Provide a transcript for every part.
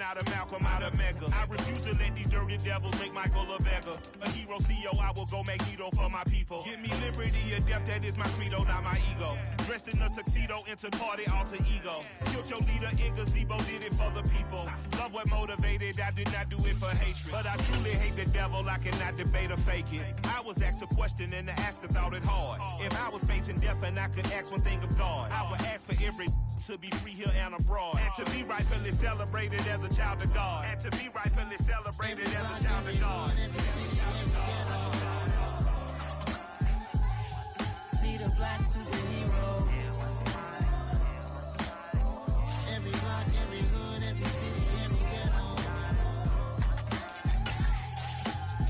out of Malcolm, out of Mecca. I refuse to let these dirty devils make Michael a beggar. A hero CEO, I will go Magneto for my people. Give me liberty or death, that is my credo, not my ego. Dressed in a tuxedo, into party, alter ego. Killed your leader in gazebo, did it for the people. Love what motivated, I did not do it for hatred. But I truly hate the devil, I cannot debate or fake it. I was asked a question and the asker thought it hard. If I was facing death and I could ask one thing of God, I would ask for every to be free here and abroad. And to be rightfully celebrated as a child of God. And to be rightfully celebrated as a child of God. Need a black superhero. Every block, every hood, every city, every ghetto.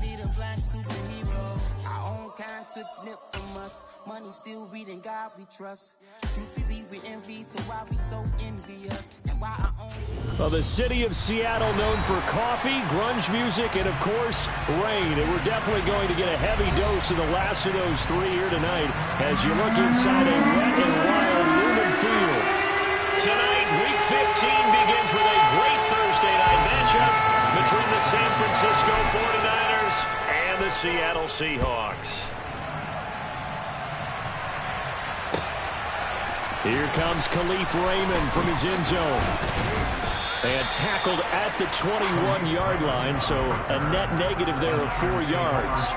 Need a black superhero. Our own kind took nip from us. Money still reading God we trust. Truthfully we envy, so why we so envious? And why our own... Well, the city of Seattle known for coffee, grunge music, and, of course, rain. And we're definitely going to get a heavy dose of the last of those three here tonight as you look inside a wet and wild Lumen Field. Tonight, Week 15 begins with a great Thursday night matchup between the San Francisco 49ers and the Seattle Seahawks. Here comes Khalif Raymond from his end zone. And tackled at the 21-yard line, so a net negative there of 4 yards.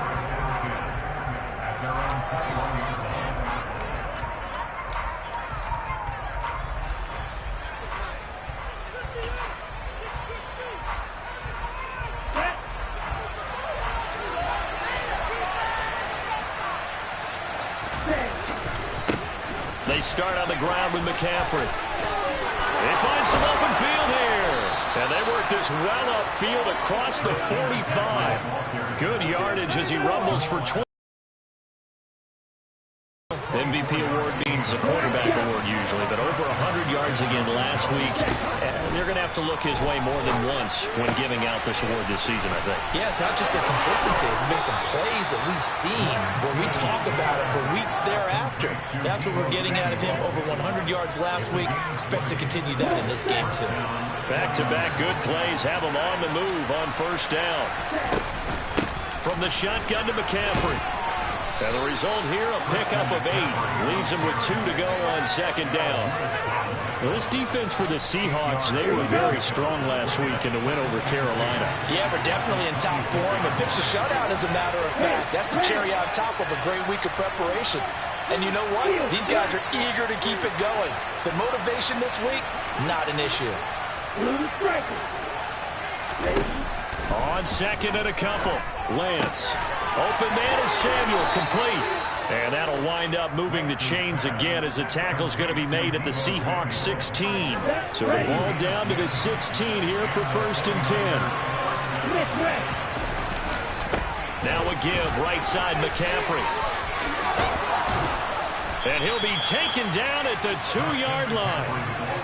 They start on the ground with McCaffrey. They find some open field here. And they work this well upfield across the 45. Good yardage as he rumbles for 20. MVP award means a quarterback award usually, but over 100 yards again last week. They're going to have to look his way more than once when giving out this award this season, I think. Yeah, it's not just the consistency. It's been some plays that we've seen where we talk about it for weeks thereafter. That's what we're getting out of him. Over 100 yards last week. Expects to continue that in this game, too. Back-to-back good plays have him on the move on first down. From the shotgun to McCaffrey. And the result here, a pickup of 8. Leaves him with 2 to go on second down. Well, this defense for the Seahawks, they were very strong last week in the win over Carolina. Yeah, we're definitely in top form. And pitched a shutout, as a matter of fact. That's the cherry on top of a great week of preparation. And you know what? These guys are eager to keep it going. So motivation this week, not an issue. On second and a couple. Lance. Open man is Samuel, complete. And that'll wind up moving the chains again as the tackle's going to be made at the Seahawks 16. So the ball down to the 16 here for first and 10. Now a give, right side McCaffrey. And he'll be taken down at the 2-yard line.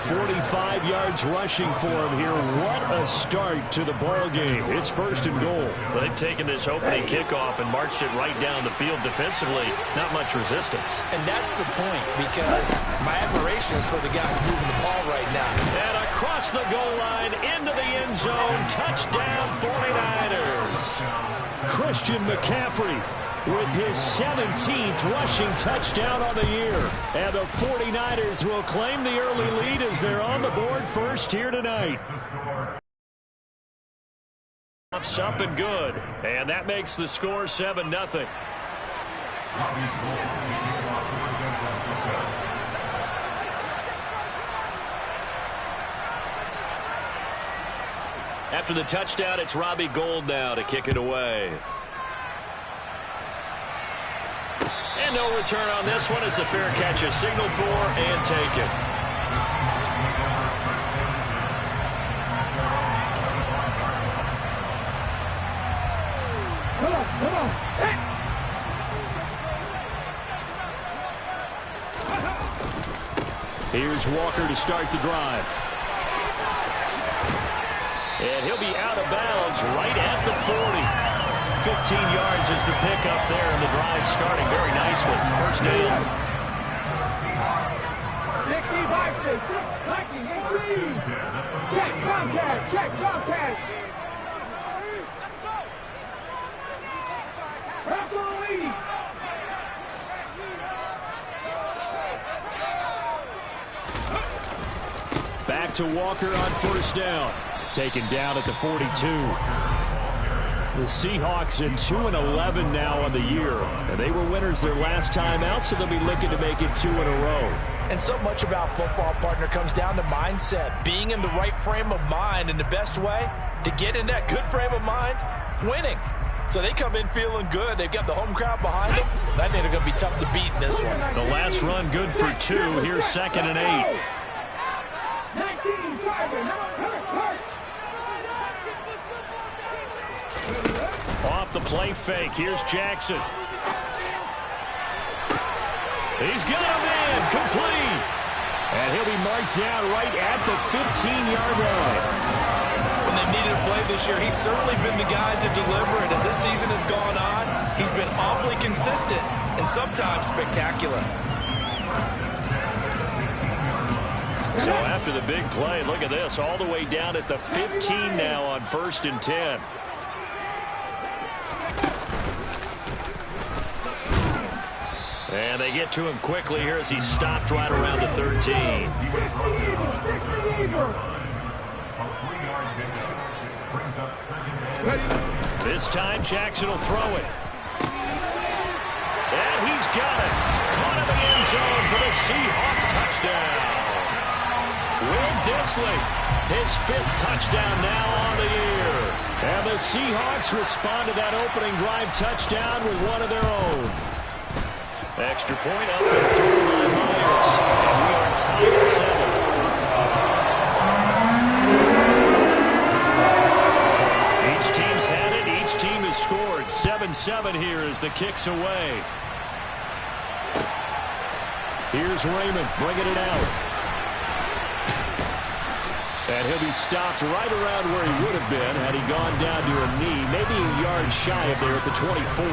45 yards rushing for him here. What a start to the ball game. It's first and goal. Well, they've taken this opening kickoff and marched it right down the field defensively. Not much resistance. And that's the point, because my admiration is for the guys moving the ball right now. And across the goal line, into the end zone. Touchdown 49ers. Christian McCaffrey with his 17th rushing touchdown on the year. And the 49ers will claim the early lead as they're on the board first here tonight. Up and good. And that makes the score 7-0. After the touchdown, it's Robbie Gould now to kick it away. And no return on this one as the fair catch is signaled for and taken. Come on. Hey. Here's Walker to start the drive. And he'll be out of bounds right at the 40. 15 yards is the pickup there, and the drive starting very nicely. First down. 65 Back to Walker on first down. Taken down at the 42. The Seahawks at 2-11 now on the year. And they were winners their last time out, so they'll be looking to make it 2 in a row. And so much about football, partner, comes down to mindset. Being in the right frame of mind, and the best way to get in that good frame of mind, winning. So they come in feeling good. They've got the home crowd behind them. I think they're going to be tough to beat in this one. The last run good for 2. Here's 2nd and 8. Off the play fake. Here's Jackson. He's got him in. Complete. And he'll be marked down right at the 15-yard line. When they needed a play this year, he's certainly been the guy to deliver it. As this season has gone on, he's been awfully consistent and sometimes spectacular. So after the big play, look at this. All the way down at the 15 now on 1st and 10. And they get to him quickly here as he stopped right around the 13. This time Jackson will throw it. And he's got it. Caught in the end zone for the Seahawk touchdown. Will Dissly, his 5th touchdown now on the year. And the Seahawks respond to that opening drive touchdown with one of their own. Extra point up and through by Myers. And we are tied at 7. Each team's had it. Each team has scored. 7-7 here as the kick's away. Here's Raymond bringing it out. And he'll be stopped right around where he would have been had he gone down to a knee, maybe a yard shy of there at the 24.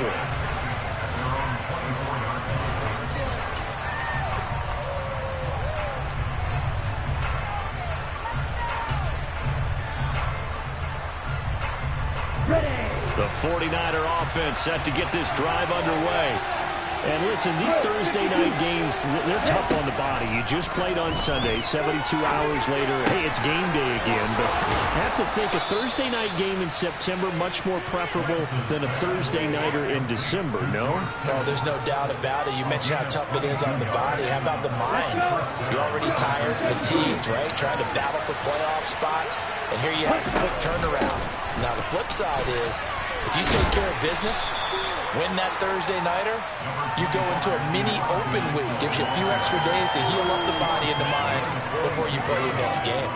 The 49er offense set to get this drive underway. And listen, these Thursday night games, they're tough on the body. You just played on Sunday, 72 hours later, hey, it's game day again. But I have to think a Thursday night game in September much more preferable than a Thursday nighter in December, no? No, there's no doubt about it. You mentioned how tough it is on the body. How about the mind? You're already tired, fatigued, right? Trying to battle for playoff spots. And here you have a quick turnaround. Now, the flip side is, if you take care of business, win that Thursday nighter, you go into a mini open week. Gives you a few extra days to heal up the body and the mind before you play your next game.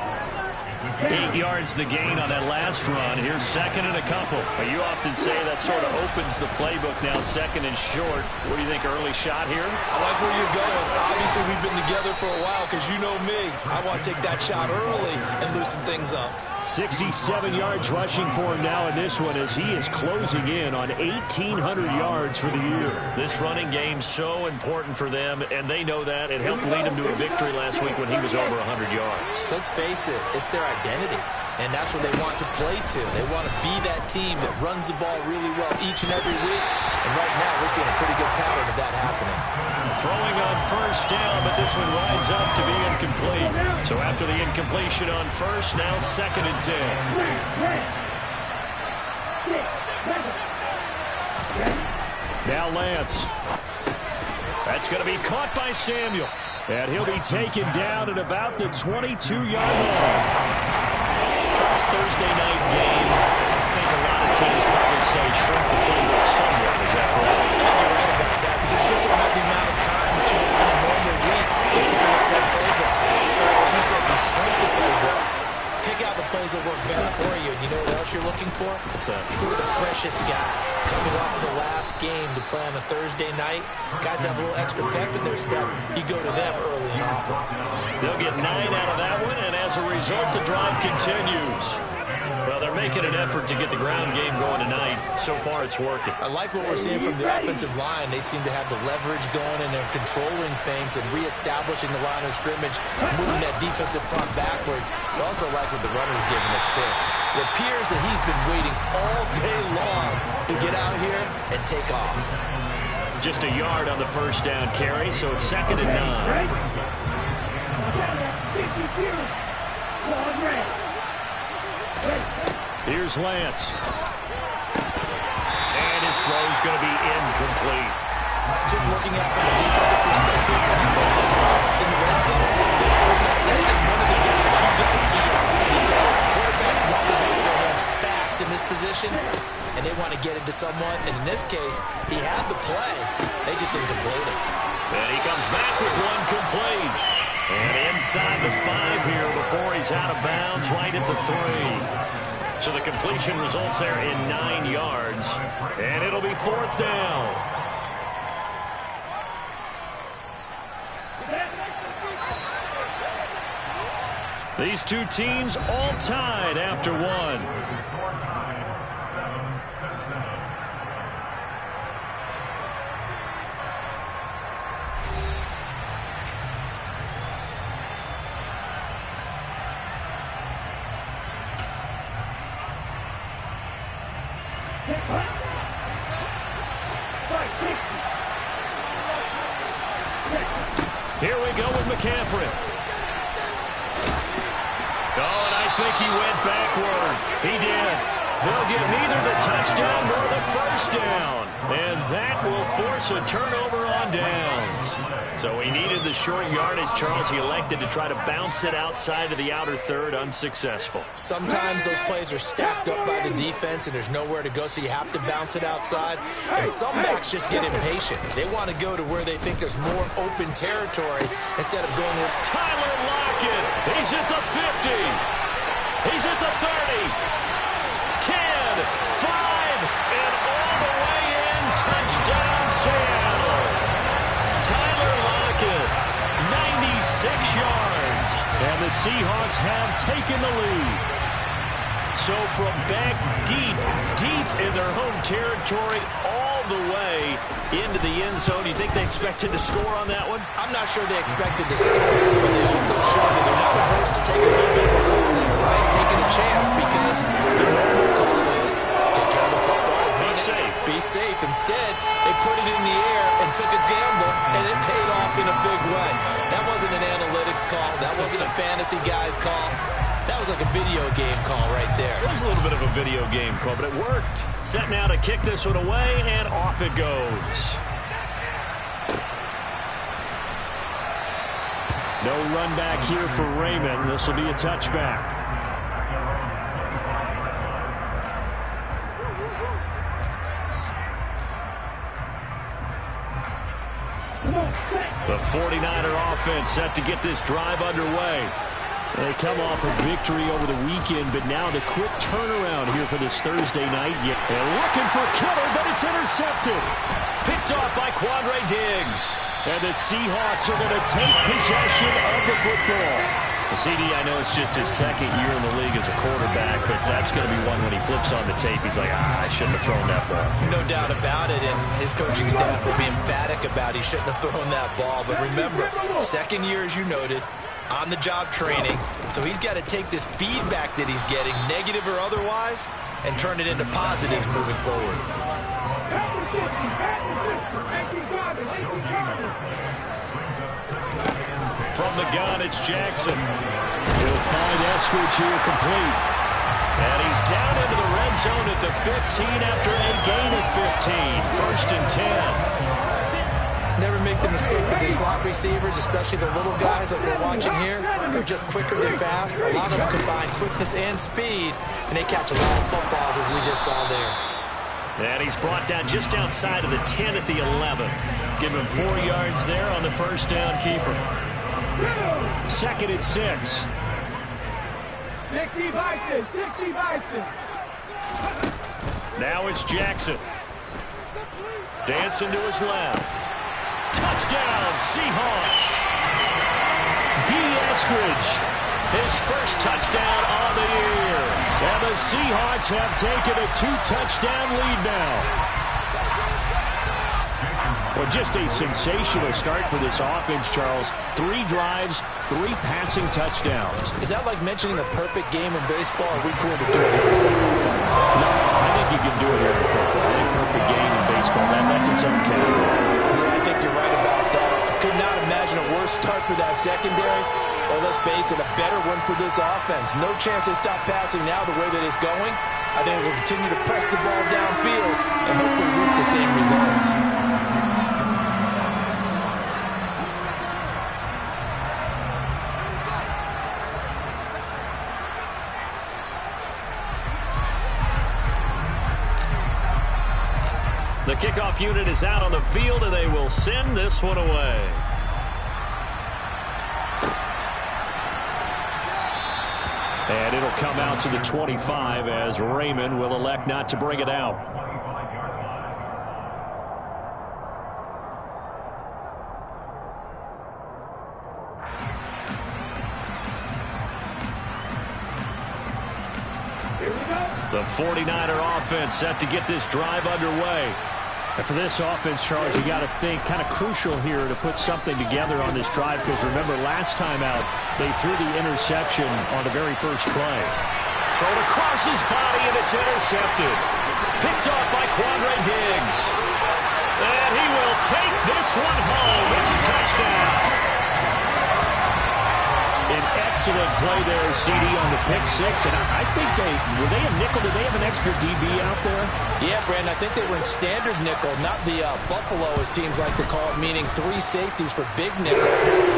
8 yards the gain on that last run. Here's 2nd and a couple. But you often say that sort of opens the playbook now, 2nd and short. What do you think, early shot here? I like where you're going. Obviously, we've been together for a while because you know me. I want to take that shot early and loosen things up. 67 yards rushing for him now in this one as he is closing in on 1,800 yards for the year. This running game's so important for them, and they know that. It helped lead him to a victory last week when he was over 100 yards. Let's face it, it's their identity, and that's what they want to play to. They want to be that team that runs the ball really well each and every week, and right now we're seeing a pretty good pattern of that happening. Throwing on first down, but this one rides up to be incomplete. So after the incompletion on first, now 2nd and 10. Now Lance. That's going to be caught by Samuel. And he'll be taken down at about the 22-yard line. First Thursday night game. I think a lot of teams probably say shrink the playbook somewhat. Is that correct? I think you're right about that because you just don't have the amount of time that you have in a normal week to put in a full playbook. So as you said, you shrink the playbook. Pick out the plays that work best for you. And you know what else you're looking for? Who are the freshest guys coming off of the last game to play on a Thursday night? Guys have a little extra pep in their step. You go to them early and often. They'll get 9 out of that one, and as a result, the drive continues. Well, they're making an effort to get the ground game going tonight. So far, it's working. I like what we're seeing from the offensive line. They seem to have the leverage going, and they're controlling things and reestablishing the line of scrimmage, moving that defensive front backwards. I also like what the runner's giving us, too. It appears that he's been waiting all day long to get out here and take off. Just a yard on the first down carry, so it's 2nd and 9. Here's Lance. And his throw's going to be incomplete. Just looking at it from a defensive perspective, when you ball the ball in the red zone, tight end is one of the guys you got to key on because quarterbacks want to get their hands fast in this position, and they want to get it to someone. And in this case, he had the play. They just didn't complete it. And he comes back with one complete. And inside the 5 here before he's out of bounds, right at the 3. So the completion results there in 9 yards. And it'll be 4th down. These two teams all tied after 1. Here we go with McCaffrey. Oh, and I think he went backward. He did. They'll get neither the touchdown nor the first down. And that will force a turnover on downs. So he needed the short yardage, Charles. He elected to try to bounce it outside of the outer third, unsuccessful. Sometimes those plays are stacked up by the defense and there's nowhere to go, so you have to bounce it outside. And some backs just get impatient. They want to go to where they think there's more open territory instead of going with Tyler Lockett. He's at the 50. He's at the 30. 10, 5, and all the way in. Touchdown, Seattle. Tyler Lockett, 96 yards. And the Seahawks have taken the lead. So from back deep in their home territory, all the way into the end zone, you think they expected to score on that one? I'm not sure they expected to score, but they also showed that they're not averse to taking a little bit of a risk there, right? Taking a chance because the normal call is take care of the football. Be safe. Be safe. Instead, they put it in the air and took a gamble, and it paid off in a big way. That wasn't an analytics call. That wasn't a fantasy guy's call. That was like a video game call right there. It was a little bit of a video game call, but it worked. Set now to kick this one away, and off it goes. No run back here for Raymond. This will be a touchback. The 49er offense set to get this drive underway. They come off a victory over the weekend, but now the quick turnaround here for this Thursday night. They're looking for Kittle, but it's intercepted. Picked off by Quandre Diggs. And the Seahawks are going to take possession of the football. The CD, I know it's just his 2nd year in the league as a quarterback, but that's going to be one when he flips on the tape. He's like, I shouldn't have thrown that ball. No doubt about it, and his coaching staff will be emphatic about he shouldn't have thrown that ball. But remember, 2nd year, as you noted, on-the-job training. So he's got to take this feedback that he's getting, negative or otherwise, and turn it into positives moving forward. From the gun, it's Jackson. He'll find Eskridge here complete. And he's down into the red zone at the 15 after a gain of 15. 1st and 10. Never make the mistake with the slot receivers, especially the little guys that we're watching here. They're just quicker than fast. A lot of them combine quickness and speed, and they catch a lot of footballs, as we just saw there. And he's brought down just outside of the 10 at the 11. Give him 4 yards there on the first down keeper. 2nd and 6. 60 Bison, 60 Bison. Now it's Jackson. Dancing to his left. Touchdown, Seahawks. D. Eskridge, his first touchdown on the year. And the Seahawks have taken a 2-touchdown lead now. Well, just a sensational start for this offense, Charles. 3 drives, 3 passing touchdowns. Is that like mentioning a perfect game in baseball? Or are we cool to do it? No, I think you can do it here in football. I think perfect game in baseball, that's its own category. Yeah, I think you're right about that. I could not imagine a worse start for that secondary. Or let's face it, a better one for this offense. No chance they stop passing now the way that it's going. I think they'll continue to press the ball downfield and hopefully reap the same results. The kickoff unit is out on the field, and they will send this one away. And it'll come out to the 25 as Raymond will elect not to bring it out. The 49er offense set to get this drive underway. And for this offense, Charles, you got to think kind of crucial here to put something together on this drive, because remember last time out they threw the interception on the very first play. Thrown across his body, and it's intercepted. Picked off by Quandre Diggs. And he will take this one home. It's a touchdown. An excellent play there, CD, on the pick six. And I think were they a nickel? Did they have an extra DB out there? Yeah, Brandon, I think they were in standard nickel, not the Buffalo, as teams like to call it, meaning 3 safeties for big nickel.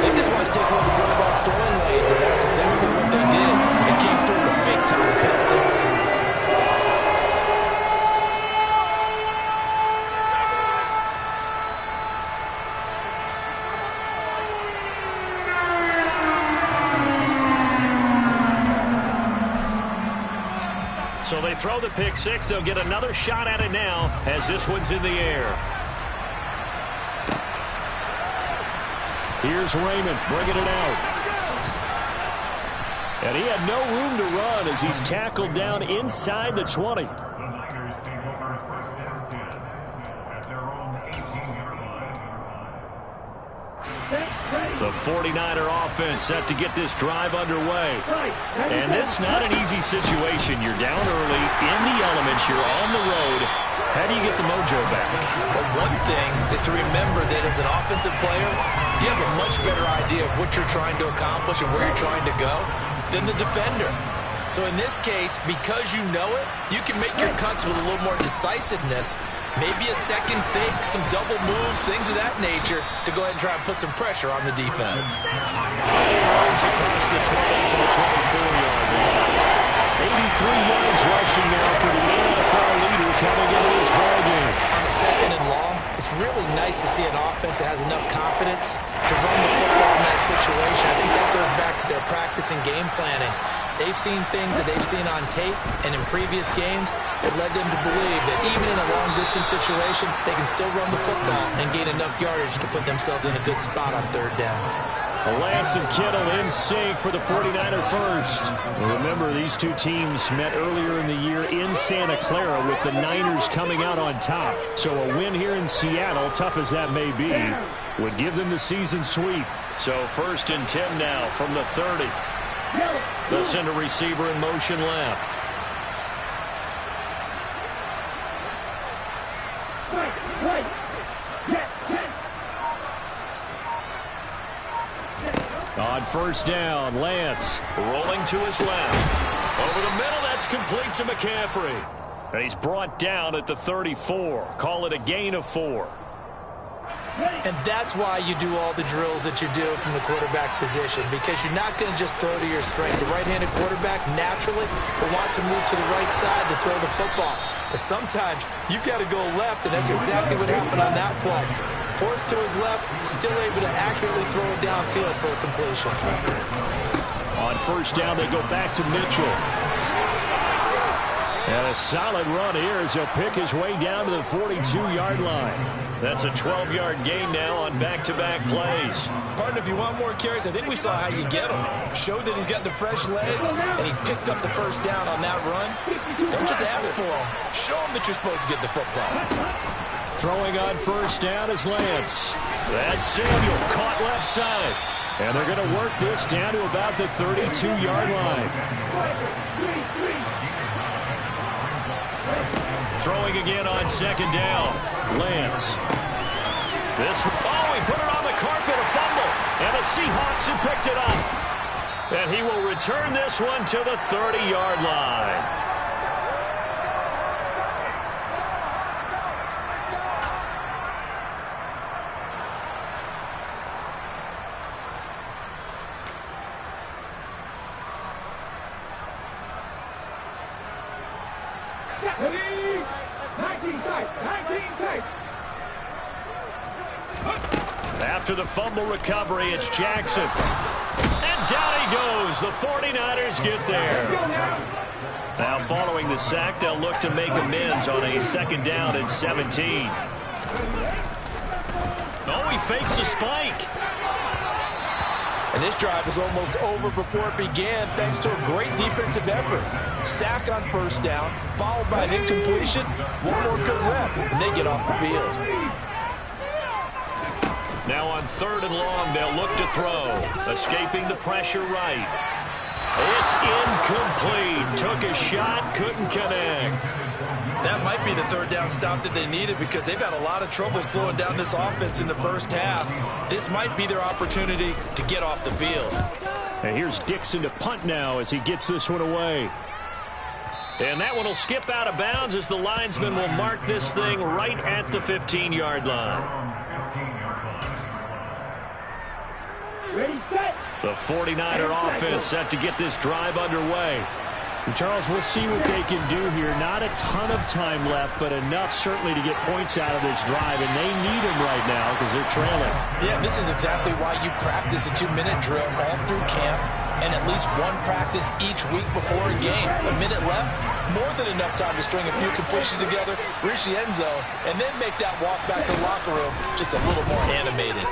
They just want to take one of the quarterback's throwing lanes, and that's exactly what they did. It came through the big time pick six. So they throw the pick six. They'll get another shot at it now as this one's in the air. Here's Raymond bringing it out. And he had no room to run as he's tackled down inside the 20. The 49er offense set to get this drive underway. And this not an easy situation. You're down early, in the elements, you're on the road. How do you get the mojo back? Well, one thing is to remember that as an offensive player, you have a much better idea of what you're trying to accomplish and where you're trying to go than the defender. So in this case, because you know it, you can make your cuts with a little more decisiveness. Maybe a second fake, some double moves, things of that nature to go ahead and try and put some pressure on the defense. Moves across the 20 to the 24-yard line. 83 yards rushing now for the NFL leader coming into this ballgame. On the second and long, it's really nice to see an offense that has enough confidence to run the football in that situation. I think that goes back to their practice and game planning. They've seen things that they've seen on tape and in previous games that led them to believe that even in a long-distance situation, they can still run the football and gain enough yardage to put themselves in a good spot on third down. Lance and Kittle in sync for the 49er first. Remember, these two teams met earlier in the year in Santa Clara with the Niners coming out on top. So a win here in Seattle, tough as that may be, would give them the season sweep. So 1st and 10 now from the 30. They'll send a receiver in motion left. On 1st down, Lance Rolling to his left. Over the middle, that's complete to McCaffrey. And he's brought down at the 34. Call it a gain of 4. And that's why you do all the drills that you do from the quarterback position, because you're not going to just throw to your strength. The right-handed quarterback naturally will want to move to the right side to throw the football. But sometimes you've got to go left, and that's exactly what happened on that play. Forced to his left, still able to accurately throw it downfield for a completion. On 1st down, they go back to Mitchell. And a solid run here as he'll pick his way down to the 42-yard line. That's a 12-yard gain now on back-to-back plays. Partner, if you want more carries, I think we saw how you get him. Showed that he's got the fresh legs, and he picked up the first down on that run. Don't just ask for him. Show him that you're supposed to get the football. Throwing on first down is Lance. That's Samuel, caught left side. And they're going to work this down to about the 32-yard line. Throwing again on second down. Lance. He put it on the carpet, a fumble. And the Seahawks have picked it up. And he will return this one to the 30-yard line. After the fumble recovery, it's Jackson. And down he goes. The 49ers get there. Now following the sack, they'll look to make amends on a second down and 17. Oh, he fakes a spike. And this drive is almost over before it began thanks to a great defensive effort. Sack on first down, followed by an incompletion. One more good rep, and they get off the field. Now on third and long, they'll look to throw. Escaping the pressure right. It's incomplete. Took a shot, couldn't connect. That might be the third down stop that they needed because they've had a lot of trouble slowing down this offense in the first half. This might be their opportunity to get off the field. And here's Dixon to punt now as he gets this one away. And that one will skip out of bounds as the linesman will mark this thing right at the 15-yard line. The 49er offense set to get this drive underway. And Charles, we'll see what they can do here. Not a ton of time left, but enough certainly to get points out of this drive, and they need them right now because they're trailing. Yeah, this is exactly why you practice a 2-minute drill all through camp and at least one practice each week before a game. A minute left, more than enough time to string a few completions together, reach the end zone, and then make that walk back to the locker room just a little more animated.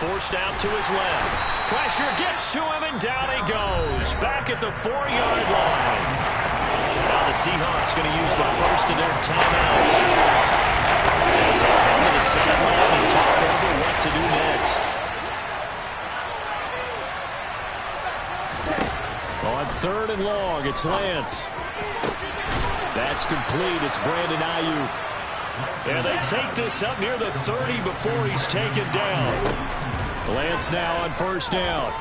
Forced out to his left. Pressure gets to him, and down he goes. Back at the 4-yard line. Now the Seahawks going to use the first of their timeouts as they head to the sideline and talk over what to do next. On third and long, it's Lance. That's complete. It's Brandon Ayuk. And they take this up near the 30 before he's taken down. Lance now on first down.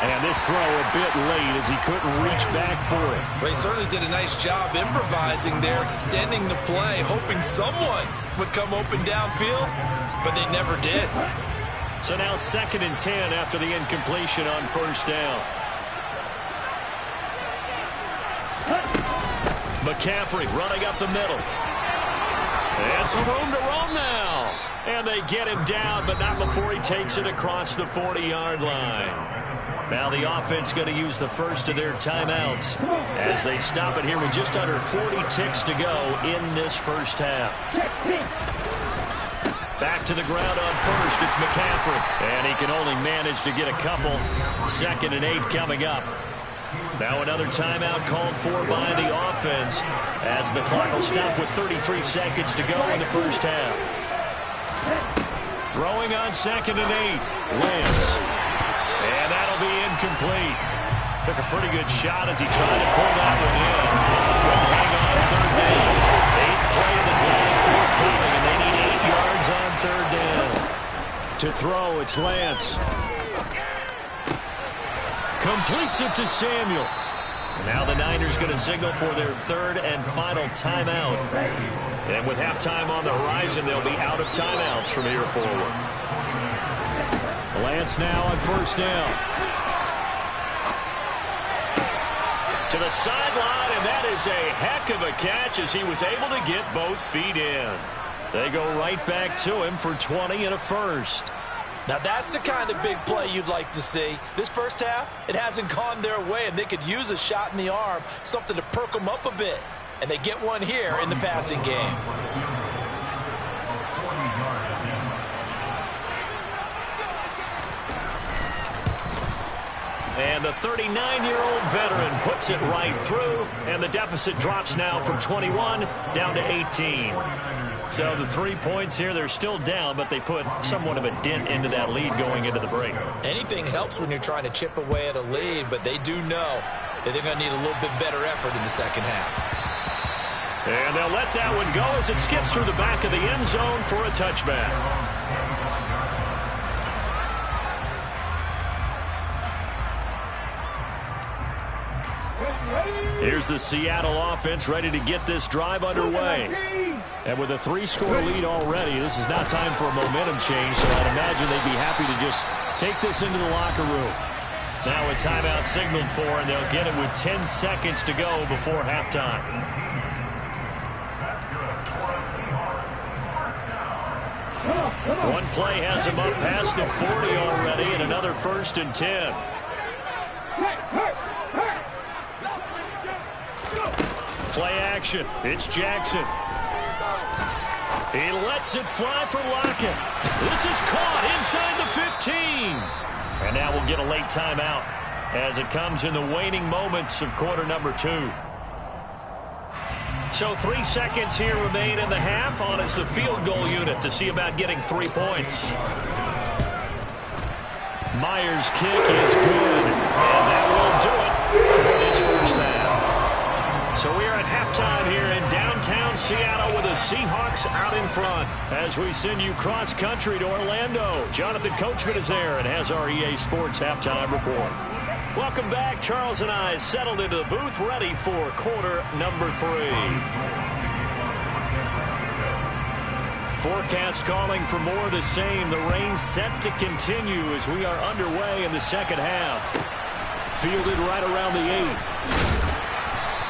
And this throw a bit late as he couldn't reach back for it. Well, he certainly did a nice job improvising there, extending the play, hoping someone would come open downfield, but they never did. So now 2nd and 10 after the incompletion on first down. McCaffrey running up the middle. And some room to roam now. And they get him down, but not before he takes it across the 40-yard line. Now the offense going to use the first of their timeouts as they stop it here with just under 40 ticks to go in this first half. Back to the ground on first, it's McCaffrey. And he can only manage to get a couple. 2nd and 8 coming up. Now another timeout called for by the offense as the clock will stop with 33 seconds to go in the first half. Throwing on 2nd and 8, Lance. And that'll be incomplete. Took a pretty good shot as he tried to pull that one in. Couldn't hang on 3rd down. 8th play of the drive forthcoming, and they need 8 yards on 3rd down. To throw, it's Lance. Completes it to Samuel. Now the Niners going to signal for their 3rd and final timeout. And with halftime on the horizon, they'll be out of timeouts from here forward. Lance now on first down. To the sideline, and that is a heck of a catch as he was able to get both feet in. They go right back to him for 20 and a first. Now that's the kind of big play you'd like to see. This first half, it hasn't gone their way, and they could use a shot in the arm, something to perk them up a bit. And they get one here in the passing game. And the 39-year-old veteran puts it right through, and the deficit drops now from 21 down to 18. So the 3 points here, they're still down, but they put somewhat of a dent into that lead going into the break. Anything helps when you're trying to chip away at a lead, but they do know that they're going to need a little bit better effort in the second half. And they'll let that one go as it skips through the back of the end zone for a touchback. Here's the Seattle offense ready to get this drive underway. And with a 3-score lead already, this is not time for a momentum change, so I'd imagine they'd be happy to just take this into the locker room. Now a timeout signaled for, and they'll get it with 10 seconds to go before halftime. One play has him up past the 40 already, and another 1st and 10. Play action. It's Jackson. He lets it fly for Lockett. This is caught inside the 15. And now we'll get a late timeout as it comes in the waning moments of quarter number 2. So 3 seconds here remain in the half on as the field goal unit to see about getting 3 points. Myers' kick is good, and that will do it for this first half. So we are at halftime here in downtown Seattle with the Seahawks out in front as we send you cross-country to Orlando. Jonathan Coachman is there and has our EA Sports halftime report. Welcome back. Charles and I settled into the booth ready for quarter number 3. Forecast calling for more of the same. The rain set to continue as we are underway in the second half. Fielded right around the 8.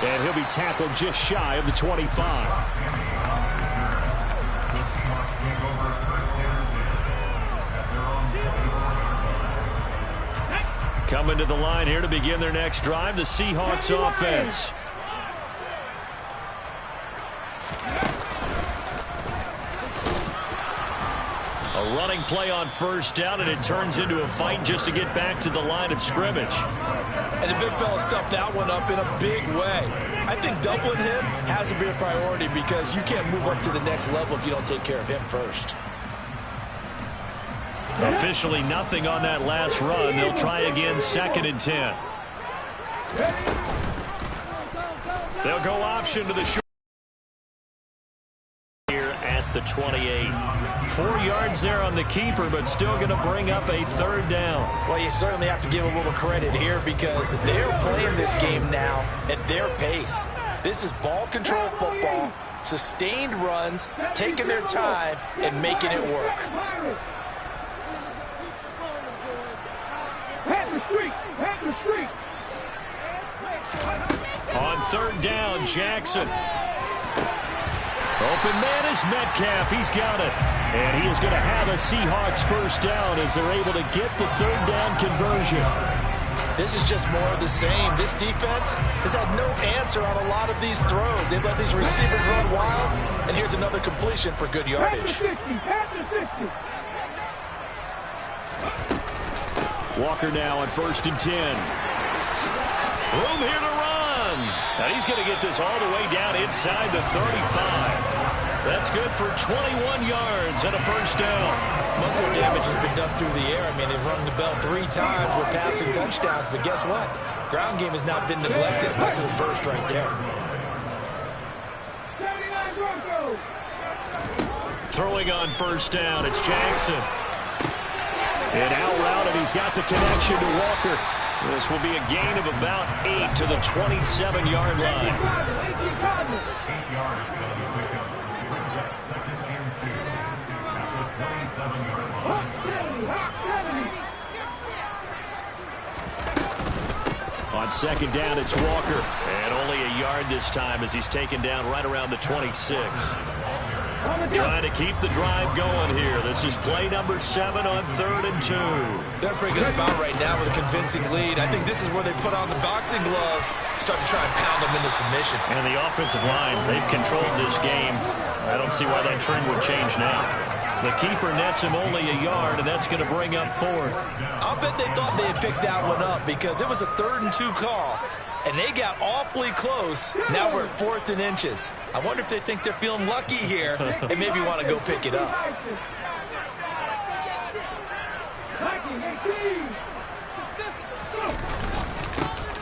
And he'll be tackled just shy of the 25. Coming to the line here to begin their next drive, the Seahawks offense. A running play on first down, and it turns into a fight just to get back to the line of scrimmage. And the big fella stuffed that one up in a big way. I think doubling him has to be a priority because you can't move up to the next level if you don't take care of him first. Officially nothing on that last run. They'll try again 2nd and 10. They'll go option to the short here at the 28. 4 yards there on the keeper, but still going to bring up a 3rd down. Well, you certainly have to give a little credit here because they're playing this game now at their pace. This is ball control football, sustained runs, taking their time, and making it work. On 3rd down, Jackson. Open man is Metcalf. He's got it. And he is going to have a Seahawks 1st down as they're able to get the 3rd down conversion. This is just more of the same. This defense has had no answer on a lot of these throws. They've let these receivers run wild, and here's another completion for good yardage. Walker now on 1st and 10. Room here to run. And he's going to get this all the way down inside the 35. That's good for 21 yards and a 1st down. Muscle damage has been done through the air. I mean, they've rung the bell 3 times with passing touchdowns, but guess what? Ground game has not been neglected. Muscle burst right there. Throwing on 1st down, it's Jackson. And out route, and he's got the connection to Walker. This will be a gain of about 8 to the 27-yard line. 8 yards. On 2nd down, it's Walker. And only a yard this time as he's taken down right around the 26. Trying to keep the drive going here. This is play number 7 on 3rd and 2. They're in a pretty good spot right now with a convincing lead. I think this is where they put on the boxing gloves, start to try and pound them into submission. And the offensive line, they've controlled this game. I don't see why that trend would change now. The keeper nets him only a yard, and that's going to bring up 4th. I'll bet they thought they had picked that one up because it was a 3rd and 2 call. And they got awfully close. Now we're at 4th and inches. I wonder if they think they're feeling lucky here and maybe want to go pick it up.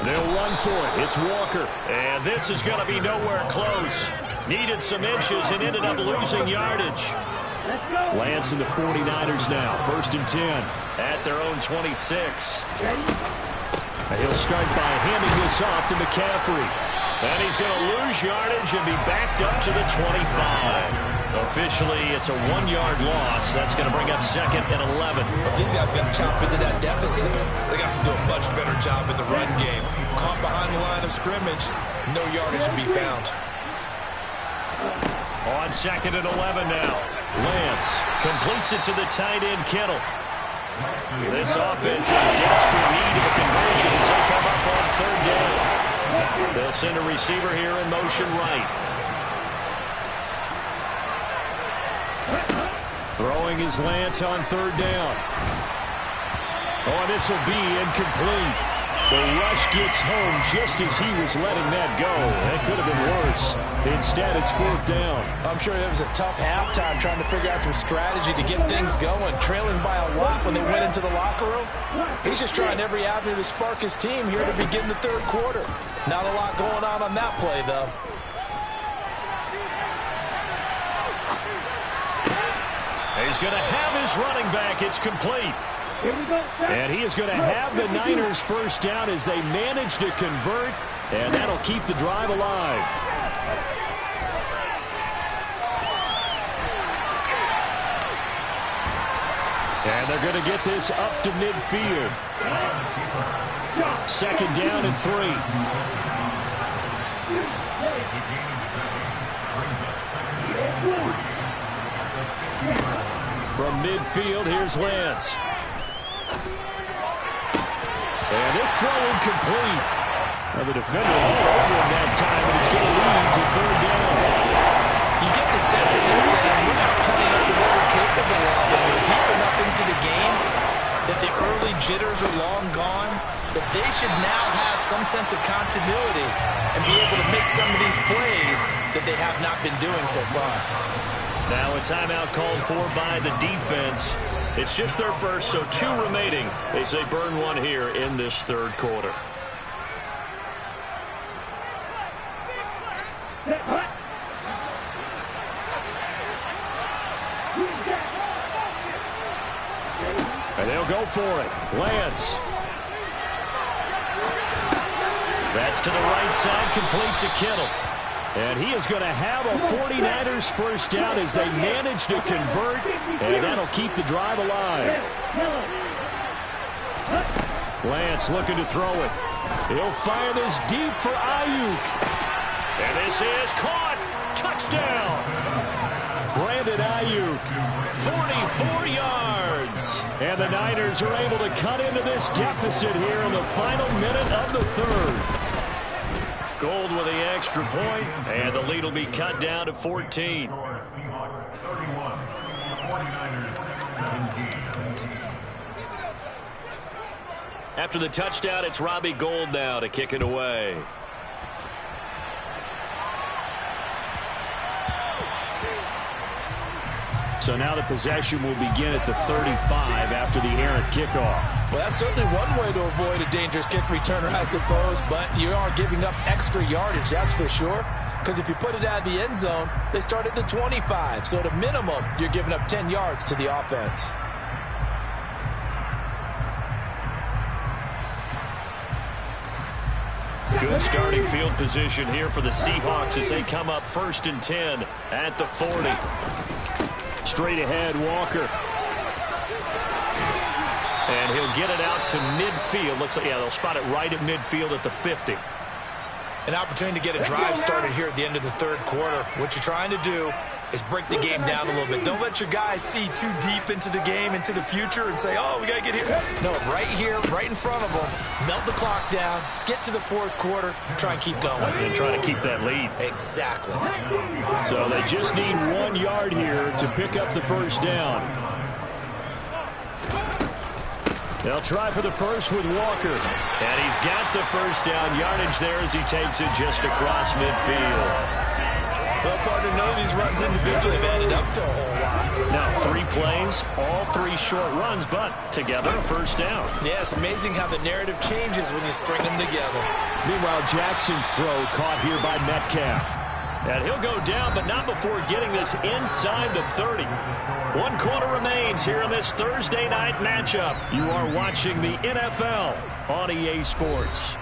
They'll run for it. It's Walker. And this is going to be nowhere close. Needed some inches and ended up losing yardage. Lance and the 49ers now. 1st and 10. At their own 26. He'll start by handing this off to McCaffrey. And he's going to lose yardage and be backed up to the 25. Officially, it's a 1-yard loss. That's going to bring up 2nd and 11. If these guys got to chop into that deficit, they got to do a much better job in the run game. Caught behind the line of scrimmage, no yardage to be found. On 2nd and 11 now. Lance completes it to the tight end, Kittle. This offense in desperate need of a conversion as they come up on 3rd down. They'll send a receiver here in motion right. Throwing is Lance on 3rd down. Oh, this will be incomplete. The rush gets home just as he was letting that go. That could have been worse. Instead, it's 4th down. I'm sure it was a tough halftime trying to figure out some strategy to get things going. Trailing by a lot when they went into the locker room. He's just trying every avenue to spark his team here to begin the 3rd quarter. Not a lot going on that play, though. He's going to have his running back. It's complete. And he is going to have the Niners 1st down as they manage to convert, and that'll keep the drive alive. And they're going to get this up to midfield. 2nd down and 3. From midfield, here's Lance. And this throw incomplete. Now the defender all over him that time, and it's going to lead to 3rd down. You get the sense that they're saying we're not playing up to what we're capable of, and we're deep enough into the game that the early jitters are long gone, that they should now have some sense of continuity and be able to make some of these plays that they have not been doing so far. Now a timeout called for by the defense. It's just their first, so 2 remaining as they burn 1 here in this 3rd quarter. And they'll go for it. Lance. That's to the right side, complete to Kittle. And he is going to have a 49ers 1st down as they manage to convert, and that'll keep the drive alive. Lance looking to throw it. He'll fire this deep for Ayuk. And this is caught. Touchdown. Brandon Ayuk. 44 yards. And the Niners are able to cut into this deficit here in the final minute of the 3rd. Gold with the extra point, and the lead will be cut down to 14. Seahawks 31, 49ers 17. After the touchdown, it's Robbie Gould now to kick it away. So now the possession will begin at the 35 after the errant kickoff. Well, that's certainly one way to avoid a dangerous kick returner, I suppose, but you are giving up extra yardage, that's for sure. Because if you put it out of the end zone, they start at the 25. So at a minimum, you're giving up 10 yards to the offense. Good starting field position here for the Seahawks as they come up 1st and 10 at the 40. Straight ahead, Walker. And he'll get it out to midfield. Looks like, yeah, they'll spot it right at midfield at the 50. An opportunity to get a drive started here at the end of the 3rd quarter. What you're trying to do is break the game down a little bit. Don't let your guys see too deep into the game, into the future, and say, oh, we got to get here. No, right here, right in front of them, melt the clock down, get to the fourth quarter, try and keep going. And try to keep that lead. Exactly. So they just need 1 yard here to pick up the first down. They'll try for the first with Walker. And he's got the first down yardage there as he takes it just across midfield. Well, partner, none of these runs individually have added up to a whole lot. Now 3 plays, all 3 short runs, but together a first down. Yeah, it's amazing how the narrative changes when you string them together. Meanwhile, Jackson's throw caught here by Metcalf. And he'll go down, but not before getting this inside the 30. 1 quarter remains here in this Thursday night matchup. You are watching the NFL on EA Sports.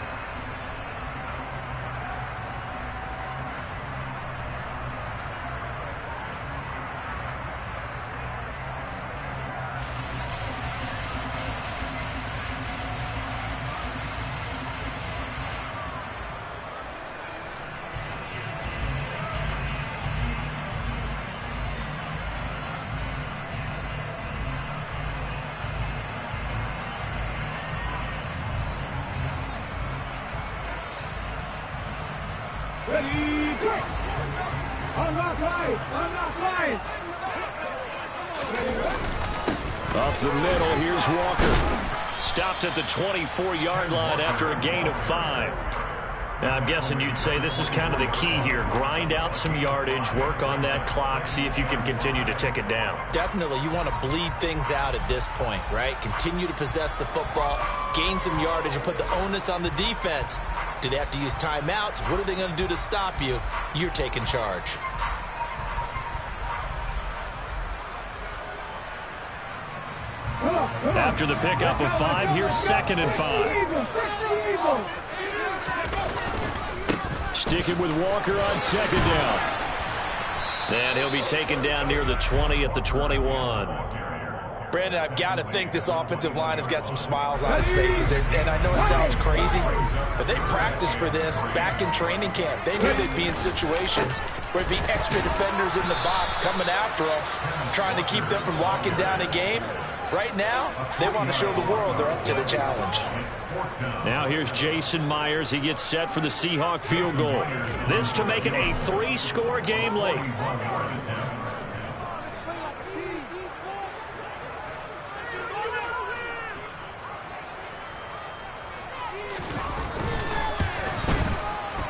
Up the middle, here's Walker. Stopped at the 24-yard line after a gain of 5. Now, I'm guessing you'd say this is kind of the key here. Grind out some yardage, work on that clock, see if you can continue to tick it down. Definitely, you want to bleed things out at this point, right? Continue to possess the football, gain some yardage, and put the onus on the defense. Do they have to use timeouts? What are they going to do to stop you? You're taking charge. After the pickup of 5, here's 2nd and 5. Sticking with Walker on 2nd down. And he'll be taken down near the 20 at the 21. Brandon, I've got to think this offensive line has got some smiles on its faces. And I know it sounds crazy, but they practiced for this back in training camp. They knew they'd be in situations where there'd be extra defenders in the box coming after them, trying to keep them from locking down a game. Right now, they want to show the world they're up to the challenge. Now here's Jason Myers. He gets set for the Seahawk field goal. This to make it a 3-score game late.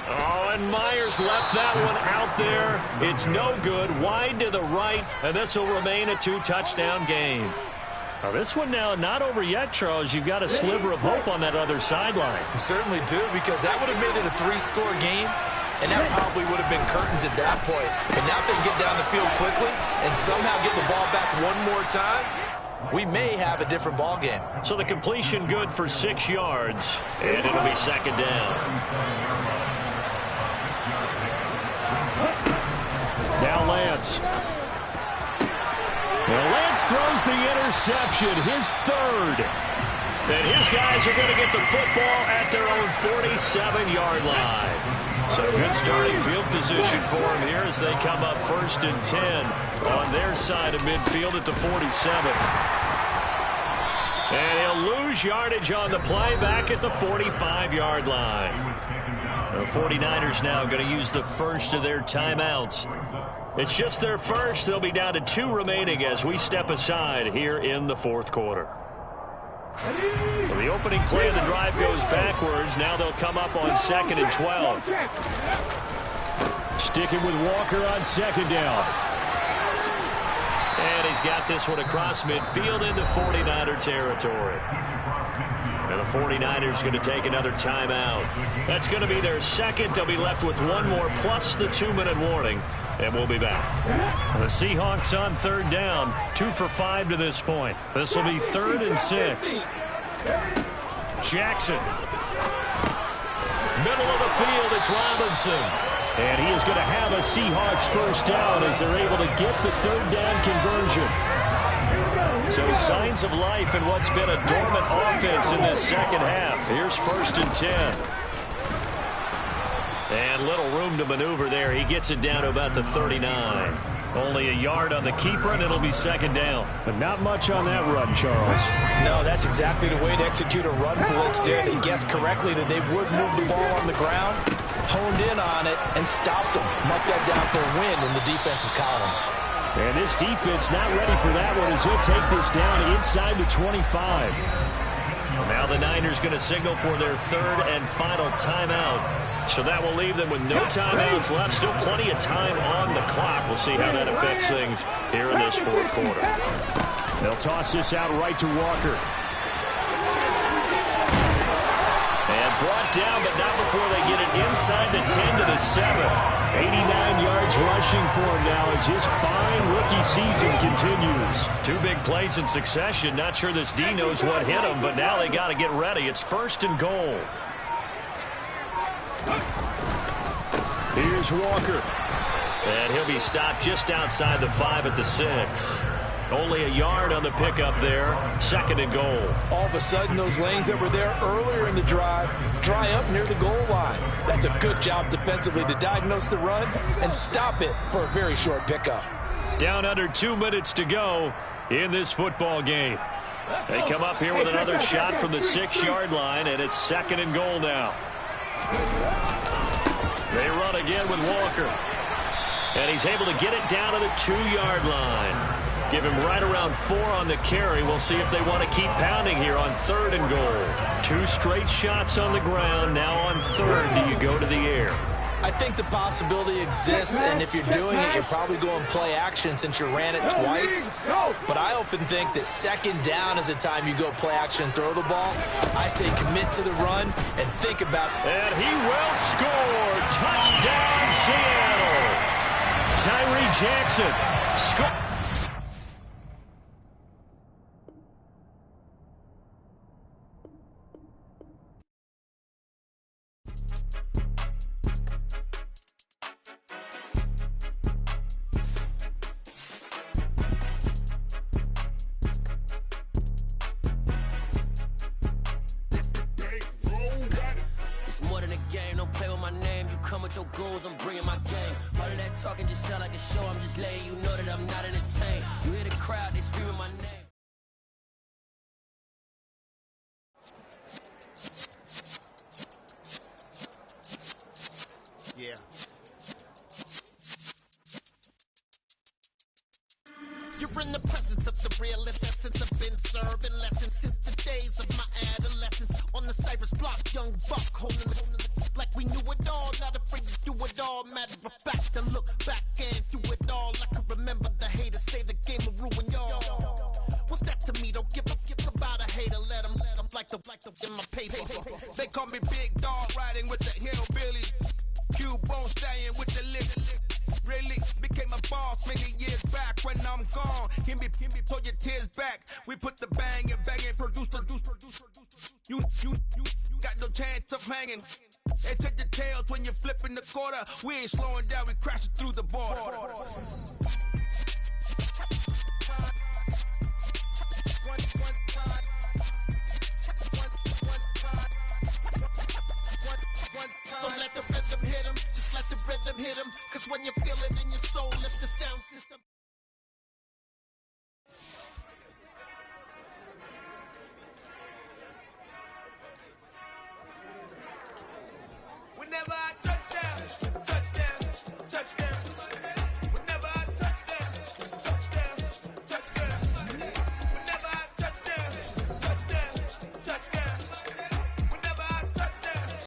Oh, and Myers left that one out there. It's no good. Wide to the right, and this will remain a 2-touchdown game. Now this one now not over yet, Charles. You've got a sliver of hope on that other sideline. You certainly do, because that would have made it a 3-score game, and that probably would have been curtains at that point. But now if they can get down the field quickly and somehow get the ball back one more time, we may have a different ball game. So the completion good for 6 yards, and it'll be 2nd down. Now Lance. Well, Lance throws the interception, his 3rd. And his guys are going to get the football at their own 47-yard line. So good starting field position for him here as they come up 1st and 10 on their side of midfield at the 47. And he'll lose yardage on the play back at the 45-yard line. The 49ers now going to use the first of their timeouts. It's just their first. They'll be down to 2 remaining as we step aside here in the 4th quarter. So the opening play of the drive goes backwards. Now they'll come up on 2nd and 12. Sticking with Walker on 2nd down. And he's got this one across midfield into 49er territory. And the 49ers going to take another timeout. That's going to be their 2nd. They'll be left with 1 more plus the 2-minute warning. And we'll be back. The Seahawks on 3rd down. 2 for 5 to this point. This will be 3rd and 6. Jackson. Middle of the field, it's Robinson. And he is going to have a Seahawks first down as they're able to get the 3rd down conversion. So signs of life in what's been a dormant offense in this 2nd half. Here's 1st and 10. And little room to maneuver there. He gets it down to about the 39. Only a yard on the keeper, and it'll be second down. But not much on that run, Charles. No, that's exactly the way to execute a run blitz there. They guessed correctly that they would move the ball on the ground, honed in on it, and stopped them. Marked that down for a win in the defense's column. And this defense not ready for that one as he'll take this down inside the 25. Now the Niners going to signal for their third and final timeout. So that will leave them with no timeouts left. Still plenty of time on the clock. We'll see how that affects things here in this fourth quarter. They'll toss this out right to Walker. And brought down, but not before they get it inside the 10 to the 7. 89 yards rushing for him now as his fine rookie season continues. Two big plays in succession. Not sure this D knows what hit him, but now they got to get ready. It's first and goal. Here's Walker. And he'll be stopped just outside the 5 at the 6. Only a yard on the pickup there. Second and goal. All of a sudden, those lanes that were there earlier in the drive dry up near the goal line. That's a good job defensively to diagnose the run and stop it for a very short pickup. Down under 2 minutes to go in this football game. They come up here with another shot from the 6-yard line, and it's second and goal now. They run again with Walker. And he's able to get it down to the 2-yard line. Give him right around 4 on the carry. We'll see if they want to keep pounding here on third and goal. 2 straight shots on the ground. Now on third, do you go to the air? I think the possibility exists, and if you're doing it, you're probably going play action since you ran it twice. But I often think that second down is the time you go play action and throw the ball. I say commit to the run and think about... And he will score. Touchdown, Seattle. Tyree Jackson score. With your goons, I'm bringing my game. All of that talking just sound like a show. I'm just letting you know that I'm not entertained. You hear the crowd, they screaming my name. Yeah. You're in the presence of the realest essence. I've been serving lessons since the days of my adolescence. On the Cypress block, young buck holding the like we knew it all, not afraid to do it all. Matter of fact, to look back and do it all. I can remember the haters say the game will ruin y'all. What's that to me? Don't give about a hater. Let them like the in my paper. They call me Big Dog, riding with the hillbillies. Cube-bone stallion with the lip. Really became a boss many years back. When I'm gone, can be pull your tears back. We put the bang and produce. You got no chance of hanging. They take the tails when you're flipping the quarter. We ain't slowing down, we crashing through the border. So let the rhythm hit him, just let the rhythm hit him. Cause when you're feeling it,